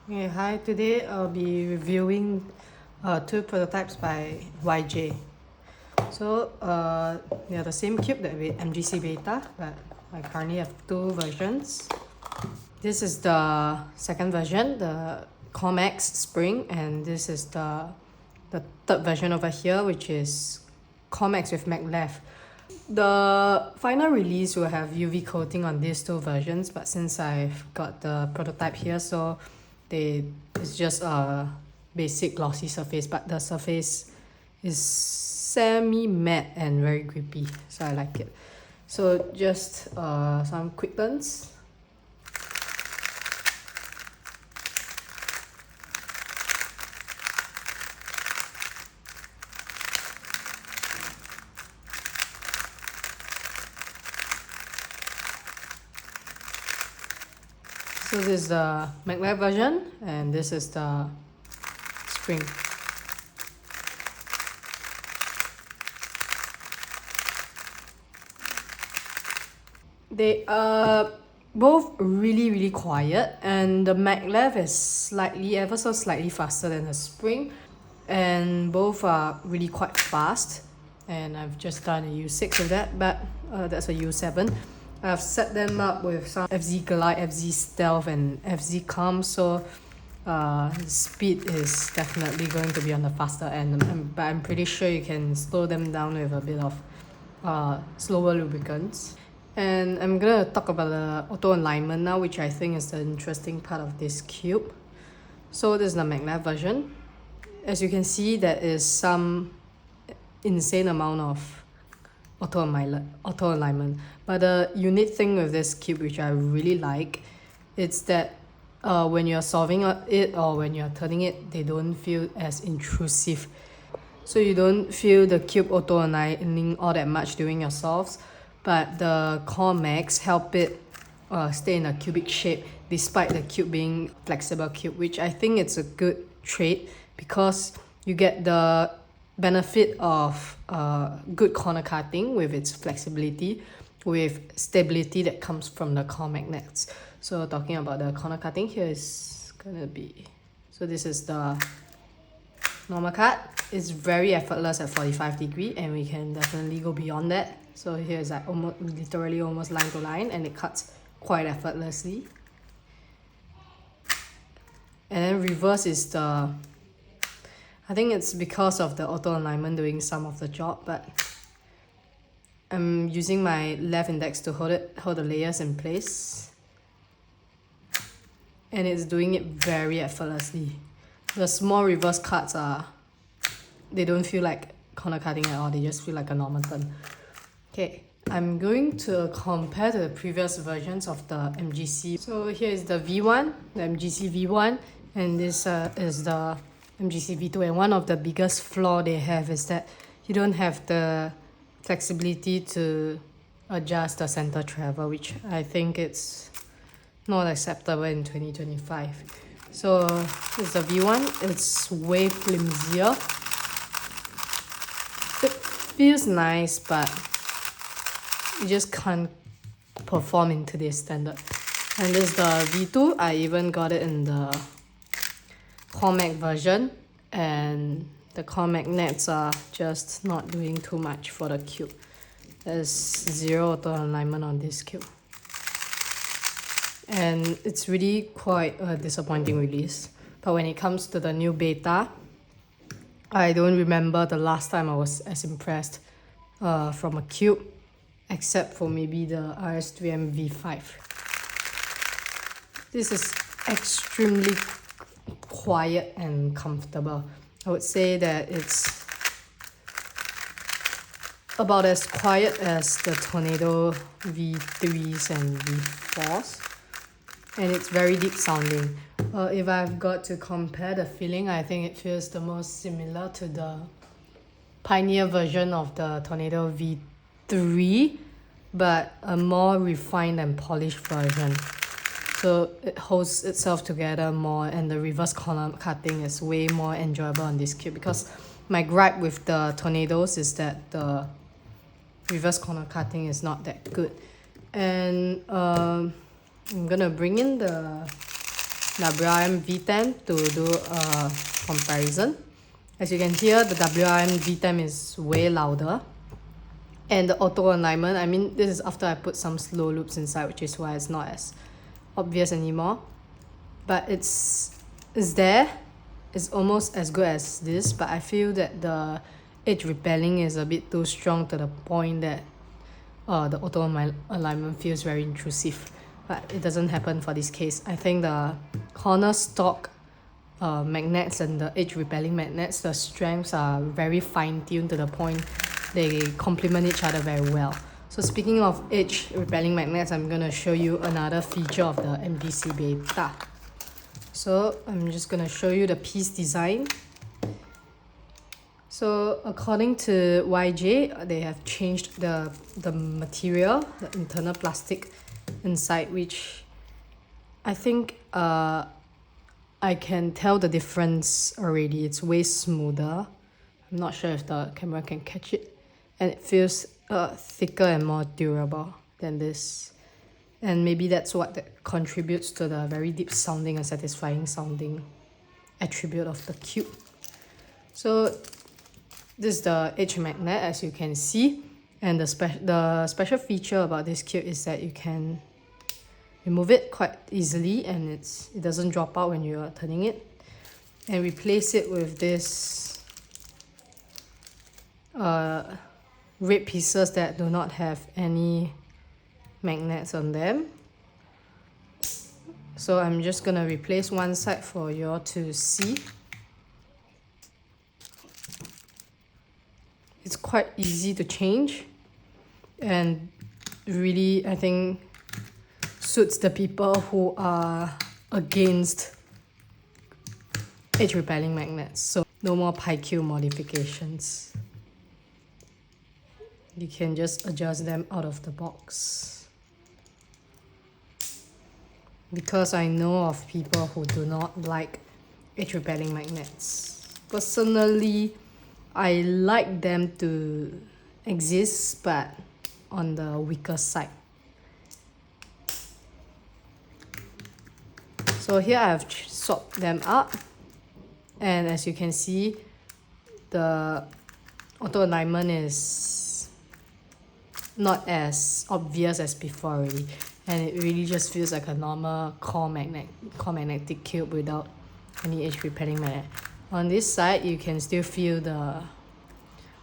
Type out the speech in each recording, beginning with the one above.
Okay, hi, today I'll be reviewing two prototypes by YJ. So they are the same cube that with MGC Beta, but I currently have two versions. This is the second version, the Comex Spring, and this is the third version over here, which is Comex with maglev. The final release will have UV coating on these two versions, but since I've got the prototype here, so it's just a basic glossy surface, but the surface is semi matte and very grippy, so I like it. So just some quick turns. So this is the maglev version, and this is the spring. They are both really quiet, and the maglev is ever so slightly faster than the spring, and both are really quite fast. And I've just done a U6 with that, but that's a U7. I've set them up with some FZ Glide, FZ Stealth, and FZ Calm, so speed is definitely going to be on the faster end, but I'm pretty sure you can slow them down with a bit of slower lubricants. And I'm gonna talk about the auto alignment now, which I think is the interesting part of this cube. So this is the maglev version. As you can see, there is some insane amount of auto alignment, but the unique thing with this cube, which I really like, it's that when you're solving it or when you're turning it, they don't feel as intrusive, so you don't feel the cube auto aligning all that much during your solves, but the Comex help it stay in a cubic shape despite the cube being flexible cube, which I think it's a good trait because you get the benefit of good corner cutting with its flexibility, with stability that comes from the core magnets. So talking about the corner cutting, here is gonna be, so this is the normal cut. It's very effortless at 45 degree, and we can definitely go beyond that. So here is like literally almost line to line, and it cuts quite effortlessly. And then reverse is the, I think it's because of the auto alignment doing some of the job, but I'm using my left index to hold the layers in place, and it's doing it very effortlessly. The small reverse cuts they don't feel like corner cutting at all, they just feel like a normal turn. Okay, I'm going to compare to the previous versions of the MGC. So here is the V1, the MGC V1, and this is the MGC V2. And one of the biggest flaw they have is that you don't have the flexibility to adjust the center travel, which I think it's not acceptable in 2025. So it's the V1, it's way flimsier. It feels nice, but you just can't perform in today's standard. And this is the V2. I even got it in the Comex version, and the core magnets are just not doing too much for the cube. There's zero auto alignment on this cube, and it's really quite a disappointing release. But when it comes to the new beta, I don't remember the last time I was as impressed from a cube, except for maybe the RS3M V5. This is extremely quiet and comfortable. I would say that it's about as quiet as the Tornado V3s and V4s, and it's very deep sounding. If I've got to compare the feeling, I think it feels the most similar to the Pioneer version of the Tornado V3, but a more refined and polished version. So it holds itself together more, and the reverse corner cutting is way more enjoyable on this cube, because my gripe with the Tornadoes is that the reverse corner cutting is not that good. And I'm gonna bring in the WRM V10 to do a comparison. As you can hear, the WRM V10 is way louder. And the auto alignment, I mean, this is after I put some slow loops inside, which is why it's not as obvious anymore. But it's there. It's almost as good as this, but I feel that the edge repelling is a bit too strong to the point that the auto alignment feels very intrusive. But it doesn't happen for this case. I think the corner stock magnets and the edge repelling magnets, the strengths are very fine-tuned to the point they complement each other very well. So speaking of edge repelling magnets, I'm going to show you another feature of the MGC Beta. So I'm just going to show you the piece design. So according to YJ, they have changed the material, the internal plastic inside, which I think I can tell the difference already. It's way smoother. I'm not sure if the camera can catch it. And it feels thicker and more durable than this. And maybe that's what that contributes to the very deep sounding and satisfying sounding attribute of the cube. So this is the edge magnet, as you can see. And the special feature about this cube is that you can remove it quite easily and it doesn't drop out when you are turning it. And replace it with this red pieces that do not have any magnets on them. So I'm just gonna replace one side for you all to see. It's quite easy to change and really, I think, suits the people who are against edge repelling magnets. So no more PyQ modifications. You can just adjust them out of the box. Because I know of people who do not like edge repelling magnets. Personally, I like them to exist, but on the weaker side. So here I have swapped them up, and as you can see, the auto alignment is not as obvious as before already, and it really just feels like a normal core magnetic cube without any edge repelling magnet. On this side, you can still feel the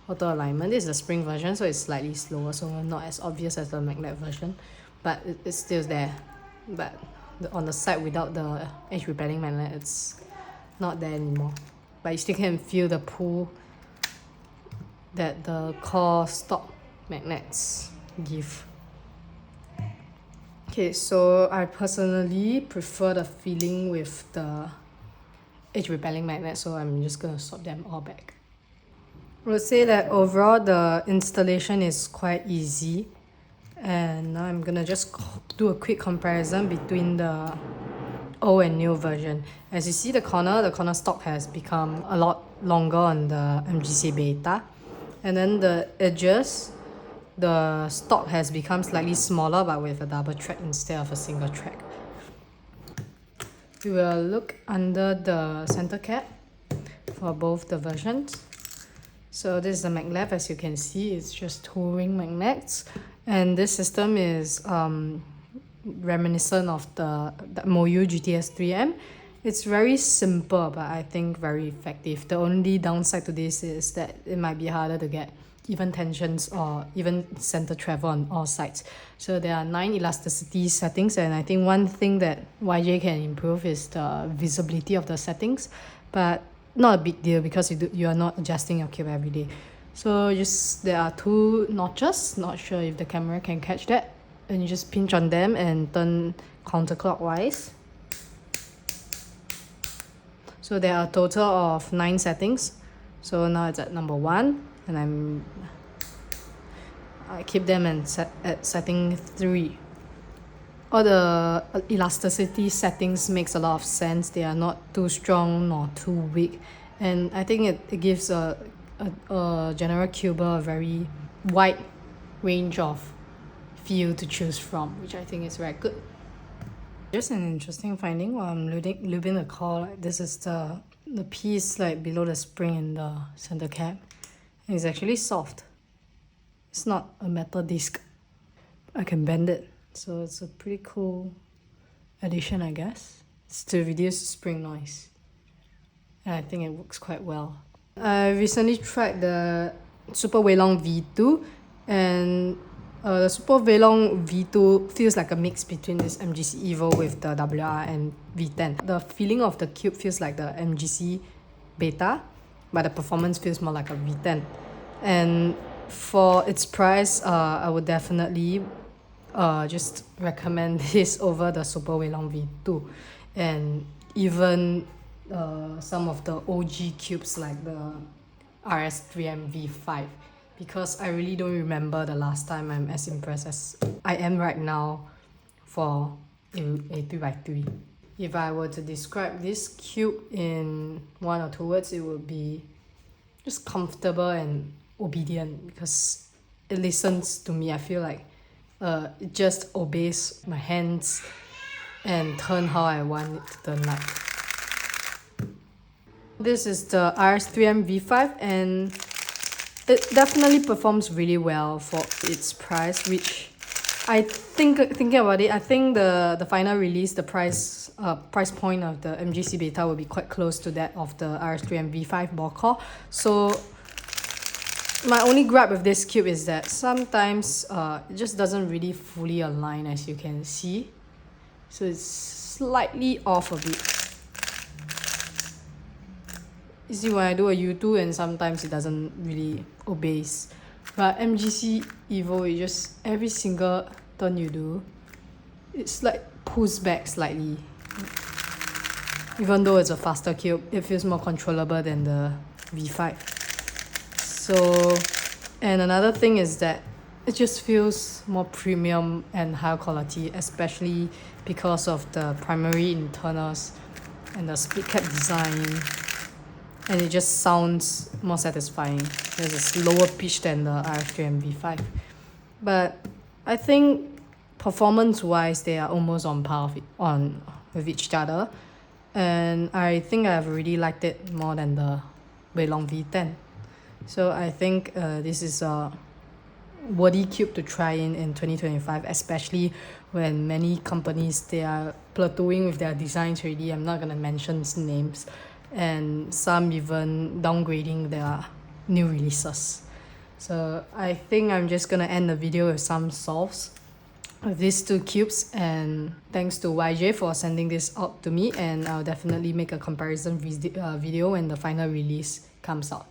auto alignment. This is the spring version, so it's slightly slower, so not as obvious as the magnet version, but it's still there. But on the side without the edge repelling magnet, it's not there anymore. But you still can feel the pull that the core stock magnets give. Okay, so I personally prefer the feeling with the edge repelling magnet, so I'm just gonna swap them all back. I would say that overall the installation is quite easy, and now I'm gonna just do a quick comparison between the old and new version. As you see, the corner stock has become a lot longer on the MGC Beta, and then the edges, the stock has become slightly smaller but with a double track instead of a single track. We will look under the center cap for both the versions. So this is the maglev. As you can see, it's just two ring magnets, and this system is reminiscent of the MOU GTS3M. It's very simple, but I think very effective. The only downside to this is that it might be harder to get even tensions or even center travel on all sides. So there are 9 elasticity settings, and I think one thing that YJ can improve is the visibility of the settings, but not a big deal because you are not adjusting your cube every day. So just there are 2 notches, not sure if the camera can catch that, and you just pinch on them and turn counterclockwise. So there are a total of 9 settings. So now it's at number 1, and I keep them at setting 3. All the elasticity settings makes a lot of sense. They are not too strong nor too weak, and I think it gives a general cuber a very wide range of feel to choose from, which I think is very good. Just an interesting finding while I'm lubing the core. Like, this is the piece like below the spring in the center cap. And it's actually soft. It's not a metal disc. I can bend it, so it's a pretty cool addition, I guess. It's to reduce spring noise, and I think it works quite well. I recently tried the Super Weilong V2, and the Super Weilong V2 feels like a mix between this MGC Evo with the WR and V10. The feeling of the cube feels like the MGC Beta, but the performance feels more like a V10. And for its price, I would definitely just recommend this over the Super Weilong V2, and even some of the OG cubes like the RS3M V5, because I really don't remember the last time I'm as impressed as I am right now for a 3x3. If I were to describe this cube in one or two words, it would be just comfortable and obedient, because it listens to me. I feel like it just obeys my hands and turn how I want it to turn like. This is the RS3M V5, and it definitely performs really well for its price, which I think, thinking about it, I think the final release, the price point of the MGC Beta will be quite close to that of the RS3M V5 ball core. So my only gripe with this cube is that sometimes it just doesn't really fully align, as you can see. So it's slightly off a bit. You see, when I do a U2, and sometimes it doesn't really obeys. But MGC Evo, it just, every single turn you do, it's like pulls back slightly. Even though it's a faster cube, it feels more controllable than the V5. So, and another thing is that it just feels more premium and higher quality, especially because of the primary internals and the split cap design. And it just sounds more satisfying. There's a lower pitch than the RS3M V5. But I think performance-wise, they are almost on par with each other. And I think I've really liked it more than the Weilong V10. So I think this is a worthy cube to try in 2025, especially when many companies, they are plateauing with their designs already. I'm not going to mention names. And some even downgrading their new releases. So I think I'm just gonna end the video with some solves with these two cubes, and thanks to YJ for sending this out to me, and I'll definitely make a comparison video when the final release comes out.